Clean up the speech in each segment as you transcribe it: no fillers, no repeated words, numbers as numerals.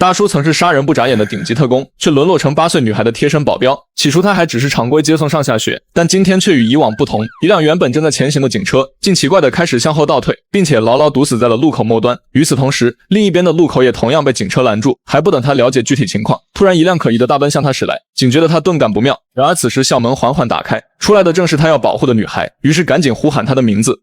大叔曾是杀人不眨眼的顶级特工，却沦落成8岁女孩的贴身保镖。起初他还只是常规接送上下学，但今天却与以往不同。一辆原本正在前行的警车，竟奇怪地开始向后倒退，并且牢牢堵死在了路口末端。与此同时，另一边的路口也同样被警车拦住。还不等他了解具体情况，突然一辆可疑的大奔向他驶来，警觉得他顿感不妙。然而此时校门缓缓打开，出来的正是他要保护的女孩，于是赶紧呼喊她的名字。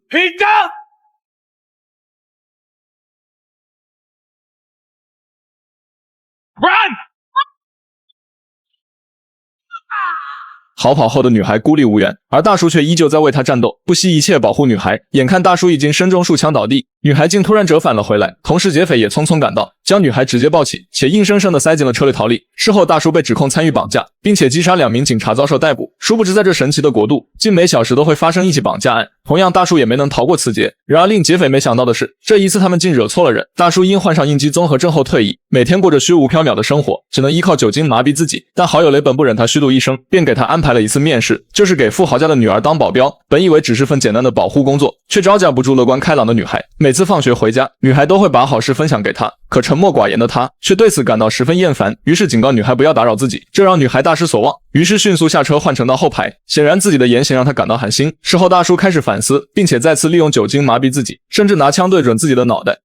逃跑后的女孩孤立无援，而大叔却依旧在为她战斗，不惜一切保护女孩。眼看大叔已经身中数枪倒地，女孩竟突然折返了回来，同时劫匪也匆匆赶到，将女孩直接抱起，且硬生生地塞进了车里逃离。事后大叔被指控参与绑架，并且击杀2名警察遭受逮捕。殊不知在这神奇的国度，竟每小时都会发生一起绑架案，同样大叔也没能逃过此劫。然而令劫匪没想到的是，这一次他们竟惹错了人。大叔因患上应激综合症后退役，每天过着虚无缥缈的生活，只能依靠酒精麻痹自己。但好友雷本不忍他虚度一生，便给他安排了一次面试，就是给富豪家的女儿当保镖。本以为只是份简单的保护工作，却招架不住乐观开朗的女孩。每次放学回家，女孩都会把好事分享给他，可沉默寡言的他却对此感到十分厌烦，于是警告女孩不要打扰自己，这让女孩大失所望，于是迅速下车换乘到后排。显然自己的言行让他感到寒心。事后大叔开始反思，并且再次利用酒精麻痹自己，甚至拿枪对准自己的脑袋。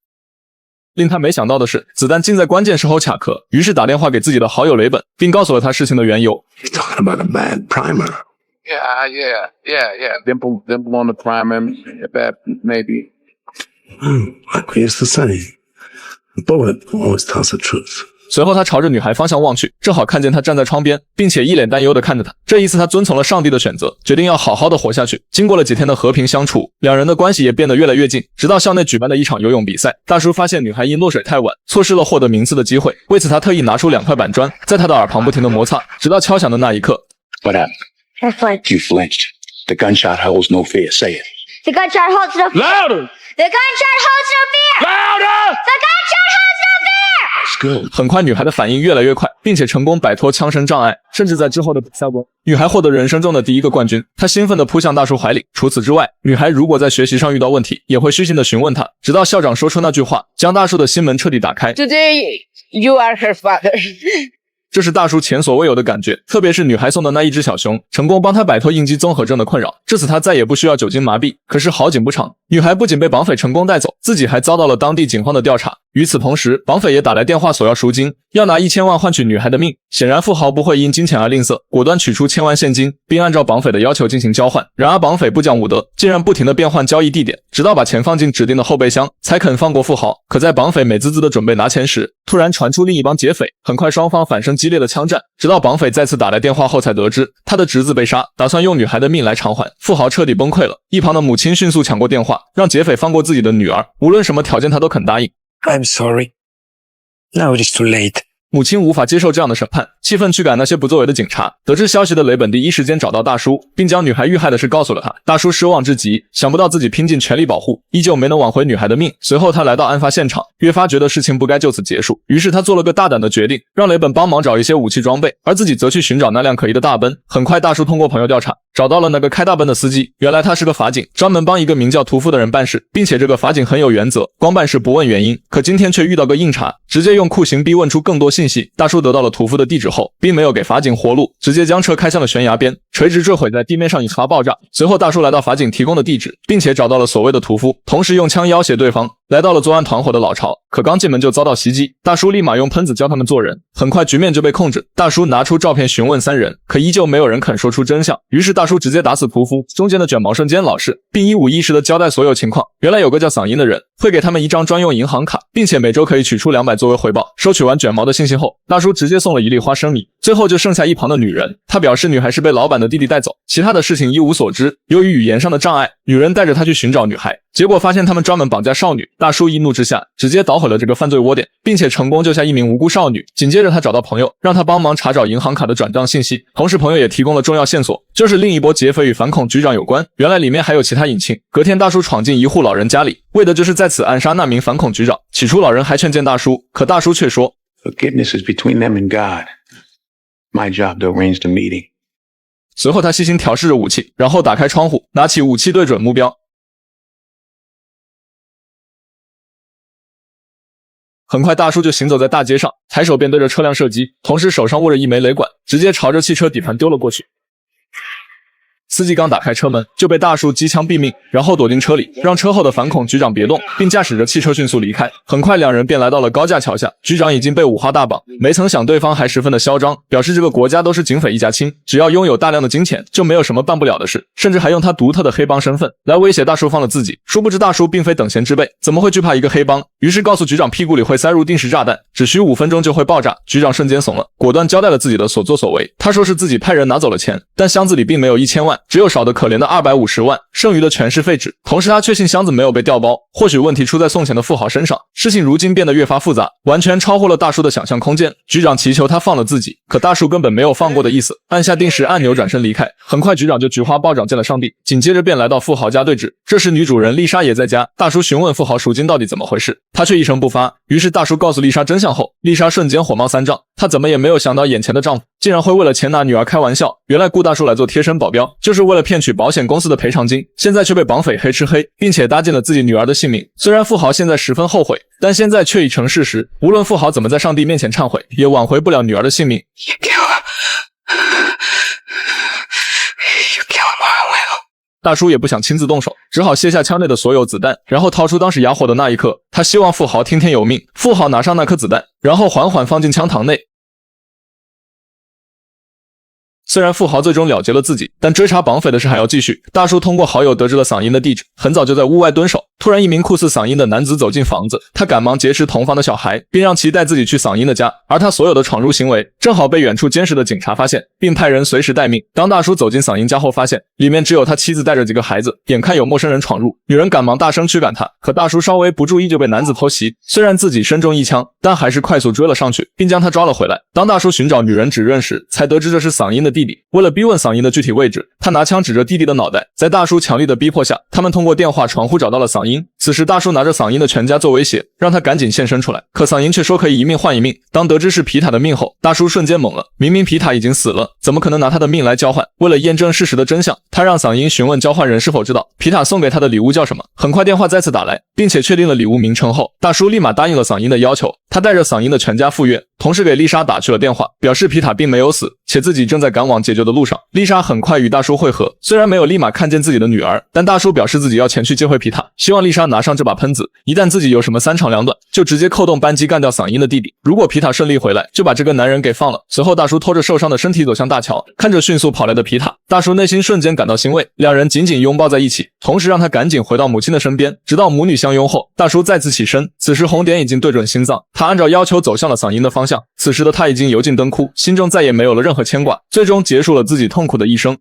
令他没想到的是，子弹竟在关键时候卡壳，于是打电话给自己的好友雷本，并告诉了他事情的缘由。You're talking about a bad primer. Yeah. Dimple on the primer, bad maybe. Like we used to say, the bullet always tells the truth. 随后他朝着女孩方向望去，正好看见她站在窗边，并且一脸担忧地看着他。这一次他遵从了上帝的选择，决定要好好的活下去。经过了几天的和平相处，两人的关系也变得越来越近，直到校内举办的一场游泳比赛，大叔发现女孩因落水太晚，错失了获得名次的机会。为此他特意拿出2块板砖，在她的耳旁不停地摩擦，直到敲响的那一刻。 What happened? I flinched. You flinched. The gunshot holds no fear. Say it. The gunshot holds no fear. Louder! The gunshot holds no fear. Louder! The gunshot holds no fear. It's good. 很快女孩的反应越来越快，并且成功摆脱枪声障碍，甚至在之后的比赛中，女孩获得人生中的第一个冠军。她兴奋地扑向大叔怀里。除此之外，女孩如果在学习上遇到问题，也会虚心地询问他，直到校长说出那句话，将大叔的心门彻底打开。 Today, you are her father. 这是大叔前所未有的感觉，特别是女孩送的那一只小熊，成功帮他摆脱应激综合症的困扰，至此他再也不需要酒精麻痹。可是好景不长，女孩不仅被绑匪成功带走，自己还遭到了当地警方的调查。与此同时，绑匪也打来电话索要赎金，要拿1000万换取女孩的命。显然富豪不会因金钱而吝啬，果断取出1000万现金，并按照绑匪的要求进行交换。然而绑匪不讲武德，竟然不停地变换交易地点，直到把钱放进指定的后备箱，才肯放过富豪。可在绑匪美滋滋地准备拿钱时，突然传出另一帮劫匪，很快双方反生激烈的枪战，直到绑匪再次打来电话后才得知他的侄子被杀，打算用女孩的命来偿还。富豪彻底崩溃了，一旁的母亲迅速抢过电话，让劫匪放过自己的女儿，无论什么条件他都肯答应。 I'm sorry. Now it is too late. 母亲无法接受这样的审判，气愤驱赶那些不作为的警察。得知消息的雷本第一时间找到大叔，并将女孩遇害的事告诉了他。大叔失望至极，想不到自己拼尽全力保护，依旧没能挽回女孩的命。随后他来到案发现场，越发觉得事情不该就此结束，于是他做了个大胆的决定，让雷本帮忙找一些武器装备，而自己则去寻找那辆可疑的大奔。很快大叔通过朋友调查，找到了那个开大奔的司机，原来他是个法警，专门帮一个名叫屠夫的人办事，并且这个法警很有原则，光办事不问原因。可今天却遇到个硬茬，直接用酷刑逼问出更多信息。大叔得到了屠夫的地址后，并没有给法警活路，直接将车开向了悬崖边，垂直坠毁在地面上引发爆炸。随后大叔来到法警提供的地址，并且找到了所谓的屠夫，同时用枪要挟对方。来到了作案团伙的老巢，可刚进门就遭到袭击，大叔立马用喷子教他们做人，很快局面就被控制。大叔拿出照片询问3人，可依旧没有人肯说出真相，于是大叔直接打死屠夫中间的卷毛瞬间老师，并一五一十的交代所有情况。原来有个叫嗓音的人会给他们一张专用银行卡，并且每周可以取出200作为回报。收取完卷毛的信息后，大叔直接送了1粒花生米。最后就剩下一旁的女人，她表示女孩是被老板的弟弟带走，其他的事情一无所知。由于语言上的障碍，女人带着她去寻找女孩，结果发现他们专门绑架少女。大叔一怒之下直接捣毁了这个犯罪窝点，并且成功救下一名无辜少女。紧接着他找到朋友，让他帮忙查找银行卡的转账信息，同时朋友也提供了重要线索，就是另一波劫匪与反恐局长有关，原来里面还有其他隐情。隔天大叔闯进一户老人家里，为的就是在此暗杀那名反恐局长。起初老人还劝谏大叔，可大叔却说 Forgiveness is between them and God. My job to arrange the meeting. 随后他细心调试着武器，然后打开窗户，拿起武器对准目标。很快大叔就行走在大街上，抬手便对着车辆射击，同时手上握着一枚雷管，直接朝着汽车底盘丢了过去。司机刚打开车门，就被大叔机枪毙命，然后躲进车里，让车后的反恐局长别动，并驾驶着汽车迅速离开。很快，两人便来到了高架桥下，局长已经被五花大绑，没曾想对方还十分的嚣张，表示这个国家都是警匪一家亲，只要拥有大量的金钱，就没有什么办不了的事，甚至还用他独特的黑帮身份来威胁大叔放了自己。殊不知大叔并非等闲之辈，怎么会惧怕一个黑帮？于是告诉局长屁股里会塞入定时炸弹，只需5分钟就会爆炸。局长瞬间怂了，果断交代了自己的所作所为。他说是自己派人拿走了钱，但箱子里并没有1000万，只有少得可怜的250万，剩余的全是废纸。同时他确信箱子没有被调包，或许问题出在送钱的富豪身上。事情如今变得越发复杂，完全超乎了大叔的想象空间。局长祈求他放了自己，可大叔根本没有放过的意思，按下定时按钮转身离开。很快局长就菊花暴涨见了上帝，紧接着便来到富豪家对峙。这时女主人丽莎也在家，大叔询问富豪赎金到底怎么回事，他却一声不发。于是大叔告诉丽莎真相后，丽莎瞬间火冒三丈，她怎么也没有想到眼前的丈夫竟然会为了钱拿女儿开玩笑。原来顾大叔来做贴身保镖，就是为了骗取保险公司的赔偿金，现在却被绑匪黑吃黑，并且搭进了自己女儿的性命。虽然富豪现在十分后悔，但现在却已成事实，无论富豪怎么在上帝面前忏悔，也挽回不了女儿的性命。 You kill her. You kill him or I will. 大叔也不想亲自动手，只好卸下枪内的所有子弹，然后掏出当时哑火的那一刻，他希望富豪听天由命。富豪拿上那颗子弹，然后缓缓放进枪膛内。虽然富豪最终了结了自己，但追查绑匪的事还要继续。大叔通过好友得知了嗓音的地址，很早就在屋外蹲守。突然一名酷似嗓音的男子走进房子，他赶忙劫持同房的小孩，并让其带自己去嗓音的家。而他所有的闯入行为正好被远处监视的警察发现，并派人随时待命。当大叔走进嗓音家后，发现里面只有他妻子带着几个孩子，眼看有陌生人闯入，女人赶忙大声驱赶他，可大叔稍微不注意就被男子偷袭。虽然自己身中一枪，但还是快速追了上去，并将他抓了回来。当大叔寻找女人指认时，才得知这是嗓音的弟弟。为了逼问嗓音的具体位置，他拿枪指着弟弟的脑袋。在大叔强力的逼迫下，他们通过电话传呼找到了嗓音。此时大叔拿着嗓音的全家做威胁，让他赶紧现身出来。可嗓音却说可以一命换一命。当得知是皮塔的命后，大叔瞬间懵了。明明皮塔已经死了，怎么可能拿他的命来交换？为了验证事实的真相，他让嗓音询问交换人是否知道皮塔送给他的礼物叫什么。很快电话再次打来，并且确定了礼物名称后，大叔立马答应了嗓音的要求。他带着嗓音的全家赴约，同时给丽莎打去了电话，表示皮塔并没有死，且自己正在赶往解救的路上。丽莎很快与大叔会合，虽然没有立马看见自己的女儿，但大叔表示自己要前去接回皮塔，希望丽莎拿上这把喷子，一旦自己有什么三长两短，就直接扣动扳机干掉嗓音的弟弟。如果皮塔顺利回来，就把这个男人给放了。随后大叔拖着受伤的身体走向大桥，看着迅速跑来的皮塔，大叔内心瞬间感到欣慰，两人紧紧拥抱在一起，同时让他赶紧回到母亲的身边。直到母女相拥后，大叔再次起身，此时红点已经对准心脏，他按照要求走向了嗓音的方向。此时的他已经油尽灯枯，心中再也没有了任何牵挂，最终结束了自己痛苦的一生。